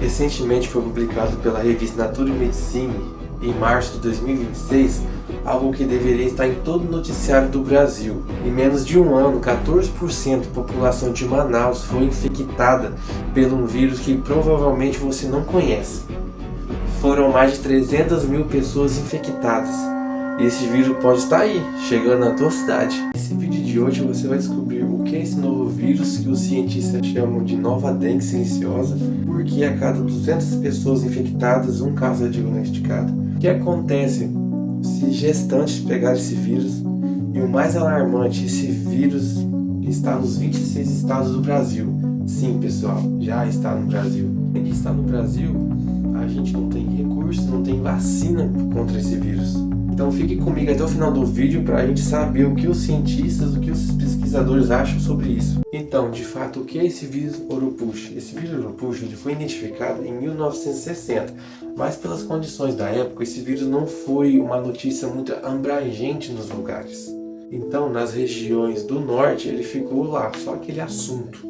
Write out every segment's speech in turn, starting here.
Recentemente foi publicado pela revista Nature Medicine, em março de 2026, algo que deveria estar em todo o noticiário do Brasil. Em menos de um ano, 14% da população de Manaus foi infectada por um vírus que provavelmente você não conhece. Foram mais de 300 mil pessoas infectadas. E esse vírus pode estar aí, chegando na tua cidade. Nesse vídeo de hoje você vai descobrir o que é esse novo vírus que os cientistas chamam de nova dengue silenciosa, porque a cada 200 pessoas infectadas, um caso é diagnosticado. O que acontece se gestantes pegarem esse vírus? E o mais alarmante, esse vírus está nos 26 estados do Brasil. Sim, pessoal, já está no Brasil. Além de estar no Brasil, a gente não tem recurso, não tem vacina contra esse vírus. Então fique comigo até o final do vídeo para a gente saber o que os cientistas, o que os pesquisadores acham sobre isso. Então, de fato, o que é esse vírus Oropouche? Esse vírus Oropouche ele foi identificado em 1960, mas pelas condições da época, esse vírus não foi uma notícia muito abrangente nos lugares. Então, nas regiões do norte, ele ficou lá, só aquele assunto.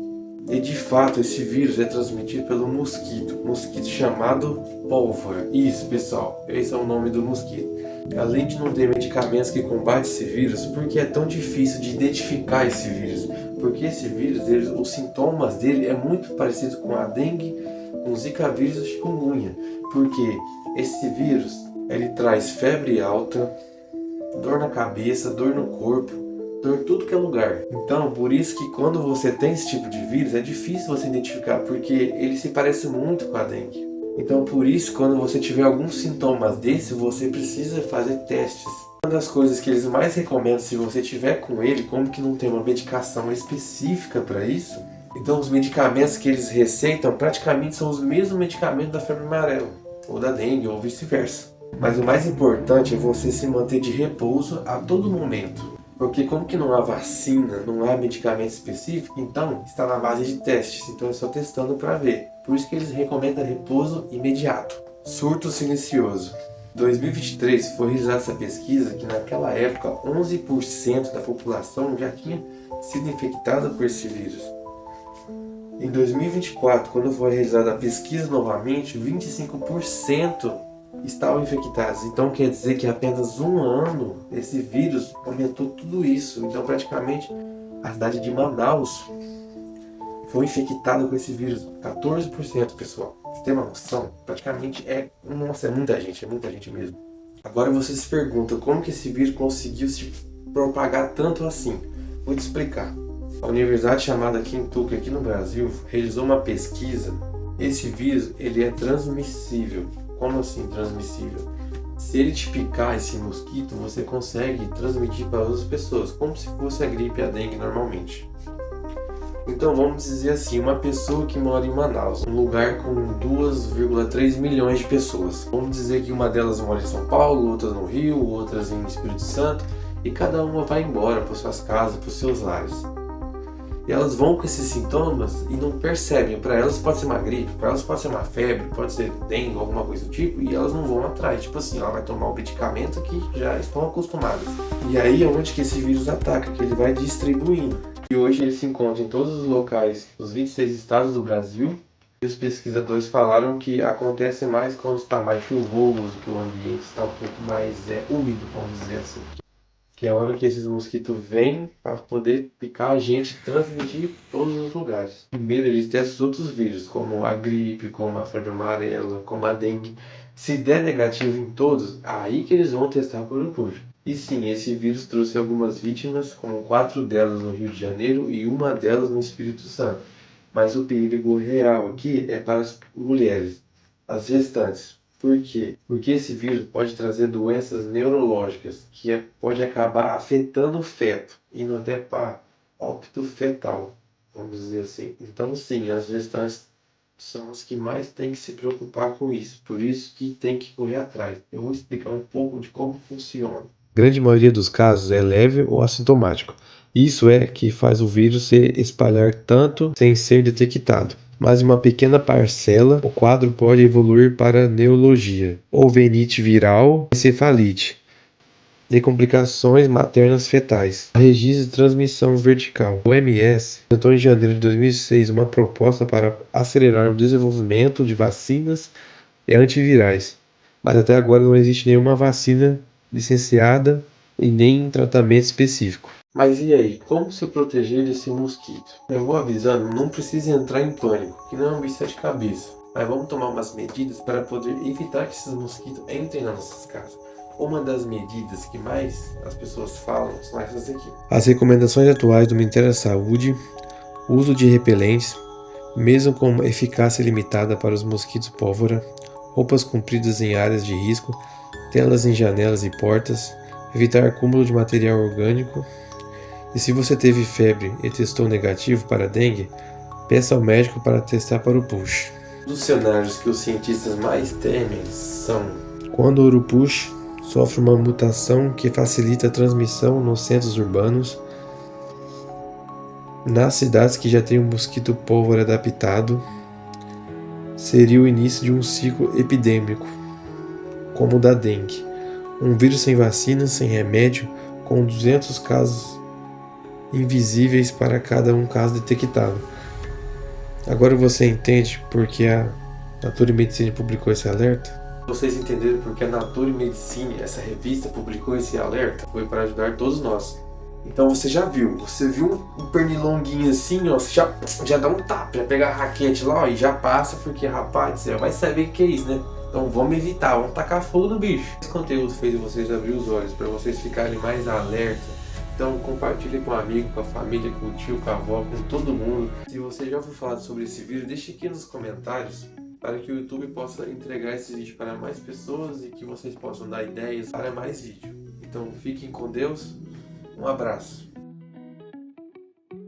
E de fato, esse vírus é transmitido pelo mosquito chamado pólvora. Isso, pessoal, esse é o nome do mosquito. Além de não ter medicamentos que combatem esse vírus, por que é tão difícil de identificar esse vírus? Porque esse vírus, os sintomas dele é muito parecido com a dengue, com o zika vírus e o chikungunya. Porque esse vírus, ele traz febre alta, dor na cabeça, dor no corpo, dor em tudo que é lugar. Então, por isso que quando você tem esse tipo de vírus, é difícil você identificar, porque ele se parece muito com a dengue. Então, por isso, quando você tiver alguns sintomas desse, você precisa fazer testes. Uma das coisas que eles mais recomendam, se você tiver com ele, como que não tem uma medicação específica para isso, então os medicamentos que eles receitam praticamente são os mesmos medicamentos da febre amarela, ou da dengue, ou vice-versa. Mas o mais importante é você se manter de repouso a todo momento. Porque como que não há vacina, não há medicamento específico, então está na base de testes, então é só testando para ver. Por isso que eles recomendam repouso imediato. Surto silencioso. Em 2023 foi realizada essa pesquisa que naquela época 11% da população já tinha sido infectada por esse vírus. Em 2024, quando foi realizada a pesquisa novamente, 25% estavam infectados. Então quer dizer que em apenas um ano esse vírus aumentou tudo isso. Então praticamente a cidade de Manaus foi infectada com esse vírus. 14%, pessoal. Você tem uma noção? Praticamente nossa, é muita gente mesmo. Agora você se pergunta como que esse vírus conseguiu se propagar tanto assim. Vou te explicar. A universidade chamada Kentucky aqui no Brasil realizou uma pesquisa. Esse vírus ele é transmissível. Como assim transmissível? Se ele te picar esse mosquito, você consegue transmitir para outras pessoas, como se fosse a gripe e a dengue normalmente. Então vamos dizer assim, uma pessoa que mora em Manaus, um lugar com 2,3 milhões de pessoas. Vamos dizer que uma delas mora em São Paulo, outras no Rio, outras em Espírito Santo, e cada uma vai embora para suas casas, para os seus lares. E elas vão com esses sintomas e não percebem. Para elas pode ser uma gripe, para elas pode ser uma febre, pode ser dengue, alguma coisa do tipo, e elas não vão atrás. Tipo assim, ela vai tomar o medicamento que já estão acostumadas. E aí é onde que esse vírus ataca, que ele vai distribuindo. E hoje ele se encontra em todos os locais dos 26 estados do Brasil. E os pesquisadores falaram que acontece mais quando está mais chuvoso, que o ambiente está um pouco mais úmido, vamos dizer assim. Que é a hora que esses mosquitos vêm para poder picar a gente e transmitir em todos os lugares. Primeiro eles testam os outros vírus, como a gripe, como a febre amarela, como a dengue. Se der negativo em todos, aí que eles vão testar por Oropouche. E sim, esse vírus trouxe algumas vítimas, como 4 delas no Rio de Janeiro e uma delas no Espírito Santo. Mas o perigo real aqui é para as mulheres, as gestantes. Por quê? Porque esse vírus pode trazer doenças neurológicas, que pode acabar afetando o feto, indo até para óbito fetal, vamos dizer assim. Então sim, as gestantes são as que mais têm que se preocupar com isso, por isso que tem que correr atrás. Eu vou explicar um pouco de como funciona. Grande maioria dos casos é leve ou assintomático. Isso é que faz o vírus se espalhar tanto sem ser detectado. Mas em uma pequena parcela, o quadro pode evoluir para neurologia, ou venite viral, encefalite. de complicações maternas fetais. Registro de transmissão vertical. O OMS apresentou em janeiro de 2006 uma proposta para acelerar o desenvolvimento de vacinas e antivirais, mas até agora não existe nenhuma vacina licenciada e nem tratamento específico. Mas e aí, como se proteger desse mosquito? Eu vou avisando, não precisa entrar em pânico, que não é um bicho de cabeça. Mas vamos tomar umas medidas para poder evitar que esses mosquitos entrem nas nossas casas. Uma das medidas que mais as pessoas falam são essas aqui. As recomendações atuais do Ministério da Saúde, uso de repelentes, mesmo com eficácia limitada para os mosquitos pólvora, roupas compridas em áreas de risco, telas em janelas e portas, evitar acúmulo de material orgânico. E se você teve febre e testou negativo para dengue, peça ao médico para testar para o push. Dos cenários que os cientistas mais temem são quando o urupush sofre uma mutação que facilita a transmissão nos centros urbanos, nas cidades que já têm um mosquito pólvora adaptado, seria o início de um ciclo epidêmico, como o da dengue, um vírus sem vacina, sem remédio, com 200 casos invisíveis para cada um caso detectado. Agora você entende por que a Nature Medicine publicou esse alerta? Vocês entenderam por que a Nature Medicine, essa revista, publicou esse alerta? Foi para ajudar todos nós. Então você viu um pernilonguinho assim, ó, você já dá um tapa, já pega a raquete lá, ó, e já passa, porque rapaz, você vai saber o que é isso, né? Então vamos evitar, vamos tacar fogo no bicho. Esse conteúdo fez vocês abrir os olhos, para vocês ficarem mais alerta. Então compartilhe com um amigo, com a família, com o tio, com a avó, com todo mundo. Se você já ouviu falar sobre esse vídeo, deixe aqui nos comentários para que o YouTube possa entregar esse vídeo para mais pessoas e que vocês possam dar ideias para mais vídeos. Então fiquem com Deus, um abraço.